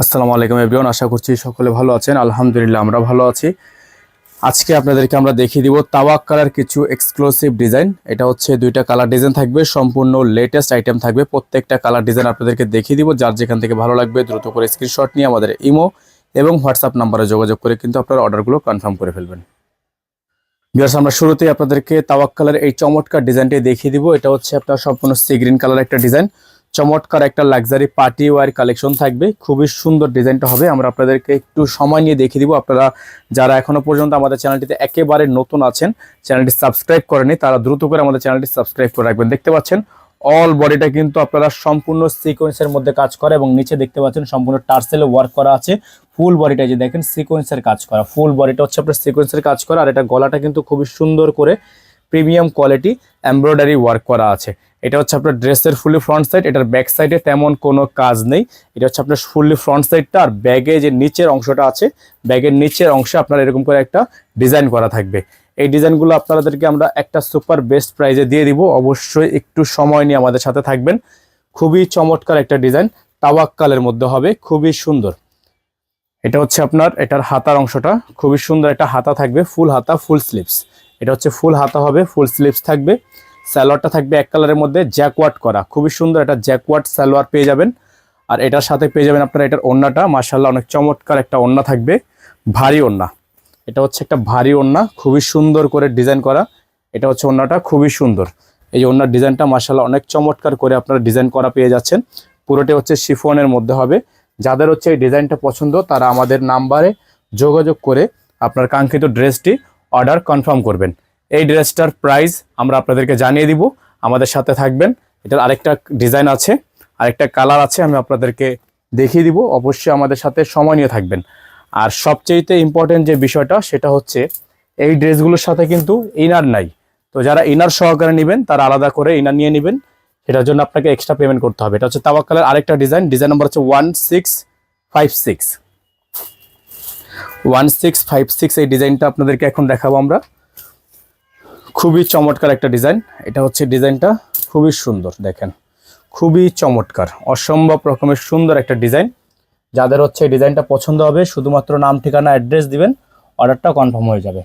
আসসালামু আলাইকুম এভরিওয়ান, আশা করছি সকলে ভালো আছেন। আলহামদুলিল্লাহ আমরা ভালো আছি। আজকে আপনাদেরকে আমরা দেখিয়ে দিব তাওয়াক্কালের কিছু এক্সক্লুসিভ ডিজাইন। এটা হচ্ছে দুইটা কালার ডিজাইন থাকবে, সম্পূর্ণ লেটেস্ট আইটেম থাকবে। প্রত্যেকটা কালার ডিজাইন আপনাদেরকে দেখিয়ে দিব। যার যেখান থেকে ভালো লাগবে দ্রুত করে স্ক্রিনশট নিয়ে আমাদের ইমো এবং হোয়াটসঅ্যাপ নাম্বারে যোগাযোগ করে কিন্তু আপনারা অর্ডারগুলো কনফার্ম করে ফেলবেন। ভিউয়ার্স, আমরা শুরুতেই আপনাদেরকে তাওয়াক্কালের এই চমৎকার ডিজাইনটি দেখিয়ে দিব। এটা হচ্ছে আপনার সম্পূর্ণ সি গ্রিন কালার একটা ডিজাইন, চমৎকার একটা লাক্সারি পার্টি ওয়্যার কালেকশন থাকবে। খুবই সুন্দর ডিজাইনটা হবে। আমরা আপনাদেরকে একটু সময় নিয়ে দেখিয়ে দিব। আপনারা যারা এখনো পর্যন্ত আমাদের চ্যানেলটিতে একেবারে নতুন আছেন, চ্যানেলটি সাবস্ক্রাইব করেনি, তারা দ্রুত করে আমাদের চ্যানেলটি সাবস্ক্রাইব করে রাখবেন। দেখতে পাচ্ছেন অল বডিটা কিন্তু আপনারা সম্পূর্ণ সিকোয়েন্সের মধ্যে কাজ করা, এবং নিচে দেখতে পাচ্ছেন সম্পূর্ণ টার্সেলে ওয়ার্ক করা আছে। ফুল বডিটা যে দেখেন সিকোয়েন্সের কাজ করা, ফুল বডিটা হচ্ছে আপনার সিকোয়েন্সের কাজ করা। আর এটা গলাটা কিন্তু খুবই সুন্দর করে প্রিমিয়াম কোয়ালিটি এমব্রয়ডারি ওয়ার্ক করা আছে। এটা হচ্ছে আপনার ড্রেসের ফুলি ফ্রন্ট সাইড, এটার ব্যাক সাইডে তেমন কোনো কাজ নেই। এটা হচ্ছে আপনার ফুলি ফ্রন্ট সাইডটা। আর ব্যাগে যে নিচের অংশটা আছে, ব্যাগের নিচের অংশে আপনার এরকম করে একটা ডিজাইন করা থাকবে। এই ডিজাইনগুলো আপনাদেরকে আমরা একটা সুপার বেস্ট প্রাইজে দিয়ে দিব। অবশ্যই একটু সময় নিয়ে আমাদের সাথে থাকবেন। খুবই চমৎকার একটা ডিজাইন, তাওয়াক্কালের মধ্যে হবে, খুবই সুন্দর। এটা হচ্ছে আপনার এটার হাতার অংশটা, খুবই সুন্দর একটা হাতা থাকবে, ফুল হাতা ফুল স্লিভস। এটা হচ্ছে ফুল হাতা হবে, ফুল স্লিভস থাকবে। সালোয়ারটা থাকবে এক কালারের মধ্যে জ্যাকওয়ার্ড করা, খুবই সুন্দর একটা জ্যাকওয়ার্ড সালোয়ার পেয়ে যাবেন। আর এটার সাথে পেয়ে যাবেন আপনারা এটার ওড়নাটা, মাশাআল্লাহ অনেক চমৎকার একটা ওড়না থাকবে, ভারী ওড়না। এটা হচ্ছে একটা ভারী ওড়না, খুবই সুন্দর করে ডিজাইন করা। এটা হচ্ছে ওড়নাটা, খুবই সুন্দর। এই যে ওড়নার ডিজাইনটা মাশাআল্লাহ অনেক চমৎকার করে আপনারা ডিজাইন করা পেয়ে যাচ্ছেন। পুরোটা হচ্ছে শিফনের মধ্যে হবে। যাদের হচ্ছে এই ডিজাইনটা পছন্দ তারা আমাদের নাম্বারে যোগাযোগ করে আপনার কাঙ্ক্ষিত ড্রেসটি অর্ডার কনফার্ম করবেন। এই ড্রেসটার প্রাইস আমরা আপনাদেরকে জানিয়ে দিব, আমাদের সাথে থাকবেন। এটার আরেকটা ডিজাইন আছে, আরেকটা কালার আছে, আমি আপনাদেরকে দেখিয়ে দিব। অবশ্যই আমাদের সাথে সময় নিয়ে থাকবেন। আর সবচেয়ে ইম্পর্টেন্ট যে বিষয়টা সেটা হচ্ছে এই ড্রেসগুলোর সাথে কিন্তু ইনার নাই। তো যারা ইনার সহকারে নেবেন তারা আলাদা করে ইনার নিয়ে নেবেন, সেটার জন্য আপনাকে এক্সট্রা পেমেন্ট করতে হবে। এটা হচ্ছে তাওয়াক্কালের আরেকটা ডিজাইন, ডিজাইন নাম্বার হচ্ছে 1656। 1656 এই ডিজাইনটা আপনাদেরকে এখন দেখাবো আমরা। খুবই চমৎকার একটা ডিজাইন। এটা হচ্ছে ডিজাইনটা, খুবই সুন্দর, দেখেন খুবই চমৎকার, অসম্ভব রকমের সুন্দর একটা ডিজাইন। যাদের হচ্ছে এই ডিজাইনটা পছন্দ হবে শুধুমাত্র নাম ঠিকানা অ্যাড্রেস দিবেন, অর্ডারটা কনফার্ম হয়ে যাবে।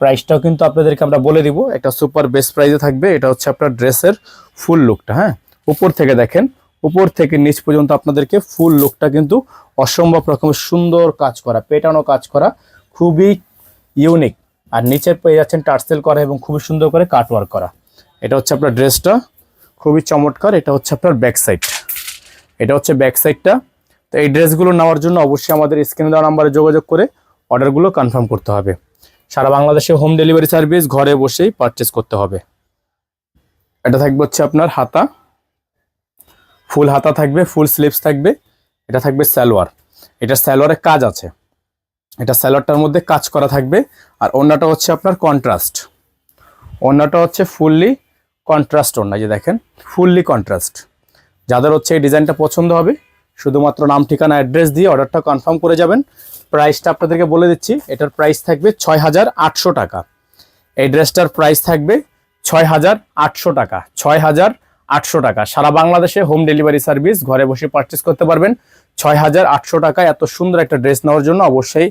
প্রাইসটাও কিন্তু আপনাদেরকে আমরা বলে দিব, একটা সুপার বেস্ট প্রাইসে থাকবে। এটা হচ্ছে আপনার ড্রেসের ফুল লুকটা। হ্যাঁ, উপর থেকে দেখেন, উপর থেকে নিচ পর্যন্ত আপনাদেরকে ফুল লুকটা কিন্তু অসম্ভব রকমের সুন্দর কাজ করা, পেটানো কাজ করা, খুবই ইউনিক। আর নিচে পেয়ে যাচ্ছেন টার্সেল করা এবং খুবই সুন্দর করে কাটওয়ার্ক করা। এটা হচ্ছে আপনার ড্রেসটা, খুবই চমৎকার। এটা হচ্ছে আপনার ব্যাক সাইড, এটা হচ্ছে ব্যাক সাইডটা। তো এই ড্রেসগুলো নেওয়ার জন্য অবশ্যই আমাদের স্ক্রিনে দেওয়া নাম্বারে যোগাযোগ করে অর্ডারগুলো কনফার্ম করতে হবে। সারা বাংলাদেশে হোম ডেলিভারি সার্ভিস, ঘরে বসেই পারচেস করতে হবে। এটা থাকবে হচ্ছে আপনার হাতা, ফুল হাতা থাকবে, ফুল স্লিভস থাকবে। এটা থাকবে সালোয়ার, এটা সালোয়ারের কাজ আছে, এটা সালোয়ারটার মধ্যে কাজ করা থাকবে। আর ওড়নাটা হচ্ছে আপনার কন্ট্রাস্ট, ওড়নাটা হচ্ছে ফুললি কন্ট্রাস্ট ওড়না, যে দেখেন ফুললি কন্ট্রাস্ট। যাদের হচ্ছে এই ডিজাইনটা পছন্দ হবে শুধুমাত্র নাম ঠিকানা অ্যাড্রেস দিয়ে অর্ডারটা কনফার্ম করে যাবেন। প্রাইসটা আপনাদেরকে বলে দিচ্ছি, এটার প্রাইস থাকবে ৬৮০০ টাকা। এই ড্রেসটার প্রাইস থাকবে ৬৮০০ টাকা, ৬৮০০ টাকা। সারা বাংলাদেশে হোম ডেলিভারি সার্ভিস, ঘরে বসে পারচেস করতে পারবেন। ৬৮০০ টাকায় এত সুন্দর একটা ড্রেস নেওয়ার জন্য অবশ্যই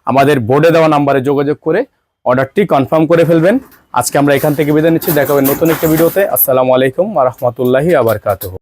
আমাদের বোর্ডে দেওয়া নাম্বারে যোগাযোগ করে অর্ডারটি কনফার্ম করে ফেলবেন। আজকে আমরা এখান থেকে বিদায় নিচ্ছি, দেখা হবে নতুন একটা ভিডিওতে। আসসালামু আলাইকুম ওয়া রাহমাতুল্লাহি ওয়া বারাকাতুহু।